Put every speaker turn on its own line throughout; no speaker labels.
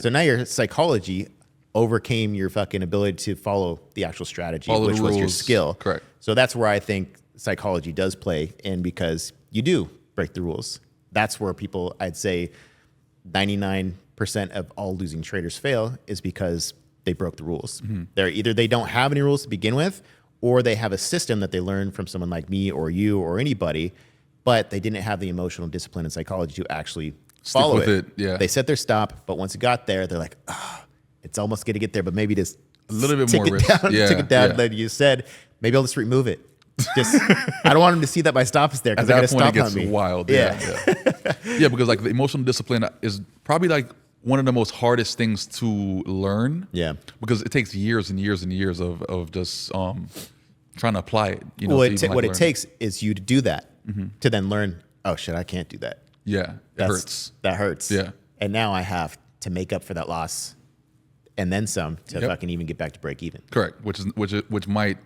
So now your psychology overcame your fucking ability to follow the actual strategy,
Follow the
which was your
rules.
skill.
Correct.
So that's where I think psychology does play in, because you do break the rules. That's where people, I'd say 99% of all losing traders fail, is because they broke the rules. They're either they don't have any rules to begin with, or they have a system that they learned from someone like me or you or anybody, but they didn't have the emotional discipline and psychology to actually follow
with it, yeah.
They set their stop, but once it got there, they're like, it's almost going to get there, but maybe just
A little bit
tick
more
it
risk.
down,
Yeah,
tick it down.
yeah.
Like you said, maybe I'll just remove it. Just, I don't want them to see that my stop is there,
At
because they're
that
going to
point,
stop
it
on
gets
me.
wild.
Yeah.
Yeah, because like the emotional discipline is probably like one of the most hardest things to learn.
Yeah.
Because it takes years and years and years of just trying to apply it. You know,
Well,
to even, like,
what it
learn.
takes is you to do that, to then learn, oh shit, I can't do that.
Yeah, it hurts.
That hurts.
Yeah.
And now I have to make up for that loss and then some to
Yep.
fucking even get back to break even.
Correct. Which might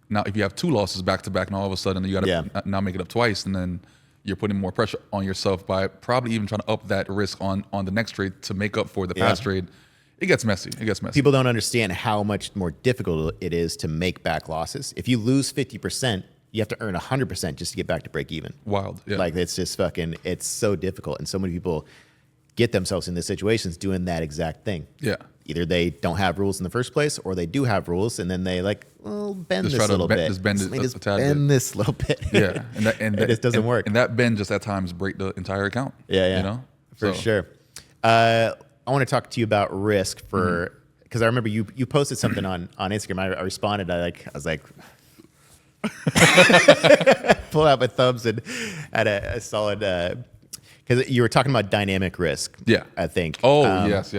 now, if you have 2 losses back to back, and all of a sudden you got to
Yeah.
now make it up twice, and then you're putting more pressure on yourself by probably even trying to up that risk on the next trade to make up for the past trade. It gets messy. It gets messy.
People don't understand how much more difficult it is to make back losses. If you lose 50%, you have to earn 100% just to get back to break even.
Wild. Yeah.
Like, it's just fucking, it's so difficult. And so many people get themselves in these situations doing that exact thing.
Yeah.
Either they don't have rules in the first place, or they do have rules, and then they like, well, bend
Just
this
try
a
to
little bit.
just bend it
Let me
a
just
tad
bend this little bit.
Yeah, and
It just doesn't work.
And that bend just at times break the entire account.
Yeah.
You know,
For
So,
sure. I want to talk to you about risk for, because I remember you posted something on Instagram. I responded. I was like, pulled out my thumbs and had a solid, because you were talking about dynamic risk.
Yeah.
I think.
Oh yes.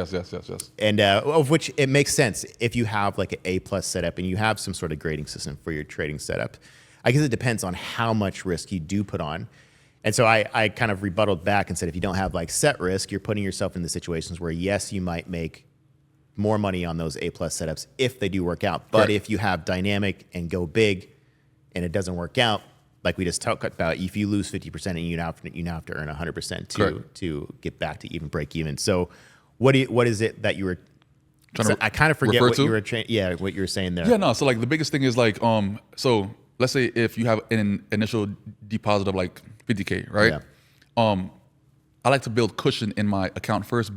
And of which it makes sense if you have like an A+ setup and you have some sort of grading system for your trading setup. I guess it depends on how much risk you do put on. And so I kind of rebutted back and said, if you don't have like set risk, you're putting yourself into situations where, yes, you might make more money on those A+ setups if they do work out. But
Correct.
if you have dynamic and go big and it doesn't work out, like we just talked about, if you lose 50% and you now have to earn 100%
Correct.
to get back to even break even. So what is it that you were
Trying to
I kind of forget
refer
what
to?
you were what you were saying there.
Yeah, no. So like the biggest thing is like so let's say if you have an initial deposit of like 50K, right?
Yeah.
I like to build cushion in my account first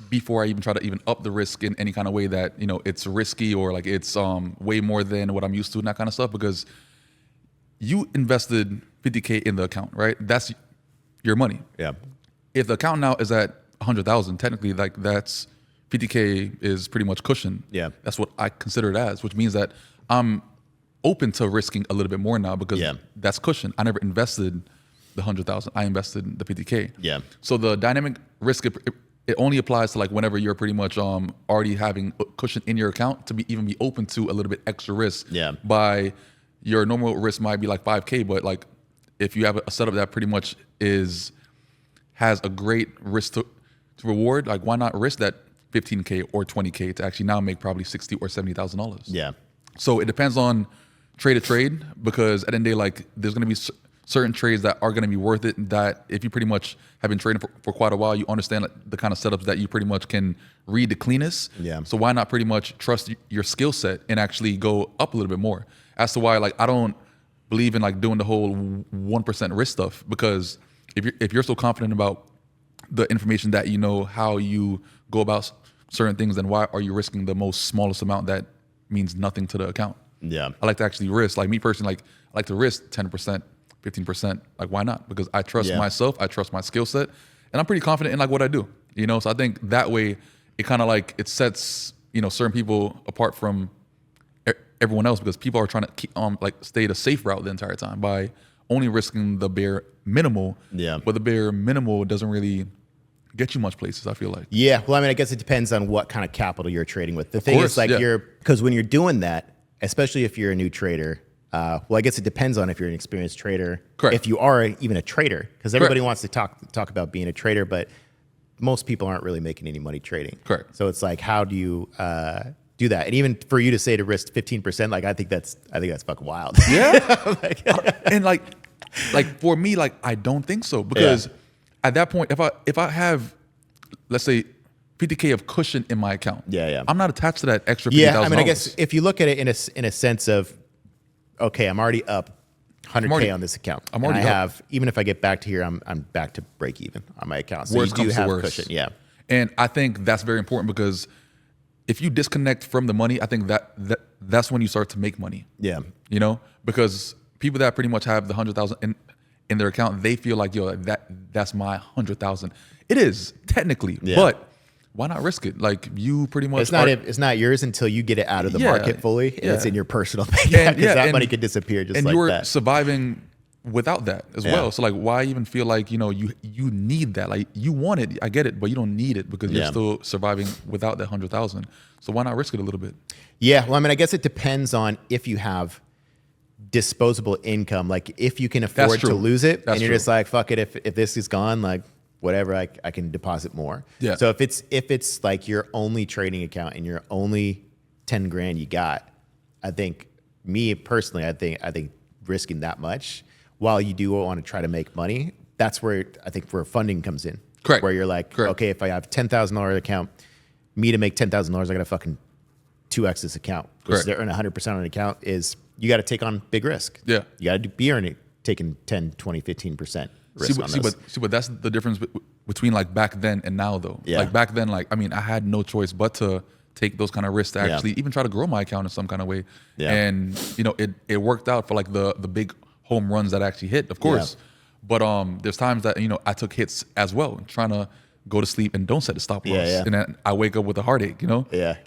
before I even try to even up the risk in any kind of way that, you know, it's risky or like it's way more than what I'm used to and that kind of stuff, because you invested 50K in the account, right? That's your money.
Yeah.
If the account now is at 100,000, technically like that's 50K is pretty much cushion.
Yeah.
That's what I consider it as, which means that I'm open to risking a little bit more now because
Yeah.
that's cushion. I never invested the 100,000. I invested the 50K.
Yeah.
So the dynamic risk, it only applies to like whenever you're pretty much already having a cushion in your account to even be open to a little bit extra risk.
Yeah.
By your normal risk might be like 5K, but like if you have a setup that pretty much has a great risk to reward, like why not risk that 15K or 20K to actually now make probably $60,000 or $70,000?
Yeah.
So it depends on trade to trade, because at the end of the day, like there's going to be certain trades that are going to be worth it, that if you pretty much have been trading for quite a while, you understand like, the kind of setups that you pretty much can read the cleanest.
Yeah.
So why not pretty much trust your skill set and actually go up a little bit more? As to why like I don't believe in like doing the whole 1% risk stuff, because if you're so confident about the information that you know how you go about certain things, then why are you risking the most smallest amount that means nothing to the account?
Yeah.
I like to actually risk. Like me personally, like I like to risk 10%, 15%. Like why not? Because I trust
Yeah.
myself, I trust my skill set, and I'm pretty confident in like what I do. You know, so I think that way it kind of like it sets, you know, certain people apart from everyone else, because people are trying to keep like stay the safe route the entire time by only risking the bare minimal.
Yeah.
But the bare minimal doesn't really get you much places, I feel like.
Yeah. Well, I mean, I guess it depends on what kind of capital you're trading with. The thing
course,
is, like,
yeah.
because when you're doing that, especially if you're a new trader, well, I guess it depends on if you're an experienced trader.
Correct.
If you are even a trader, because everybody
Correct.
wants to talk about being a trader, but most people aren't really making any money trading.
Correct.
So it's like, how do you do that? And even for you to say to risk 15%, like I think that's fucking wild.
Yeah. And like for me, like I don't think so, because at that point, if I have, let's say 50K of cushion in my account.
Yeah.
I'm not attached to that extra $50,000.
Yeah, I mean, I guess if you look at it in a sense of, okay, I'm already up 100K on this account.
I'm already
and I
up.
have, even if I get back to here, I'm back to break even on my account. So
Worst
you do
comes to
have
worst.
cushion. Yeah.
And I think that's very important because if you disconnect from the money, I think that's when you start to make money.
Yeah.
You know, because people that pretty much have the 100,000 in their account, they feel like, yo, that's my 100,000. It is technically, but why not risk it? Like you pretty much
It's not yours until you get it out of the market fully, and it's in your personal bank account, because that money could disappear just
and
like
you were
that.
surviving without that as well. So like, why even feel like you need that? Like you want it, I get it, but you don't need it because you're still surviving without that 100,000. So why not risk it a little bit?
Yeah, well, I mean, I guess it depends on if you have disposable income. Like if you can afford to lose it, and you're just like, fuck it, if this is gone, like whatever, I can deposit more.
Yeah.
So if it's like your only trading account and your only 10 grand you got, I think me personally, I think risking that much while you do want to try to make money, that's where I think where funding comes in.
Correct.
Where you're like, okay, if I have $10,000 account, me to make $10,000, I got to fucking 2x this account. Because to earn 100% on an account is you got to take on big risk.
Yeah.
You got to be earning taking 10, 20, 15% risk on those.
But that's the difference between like back then and now though.
Yeah.
Like back then, like, I mean, I had no choice but to take those kind of risks to actually even try to grow my account in some kind of way.
Yeah.
And it worked out for like the big home runs that actually hit, of course. But there's times that, I took hits as well, trying to go to sleep and don't set the stop loss. And then I wake up with a heartache,
Yeah.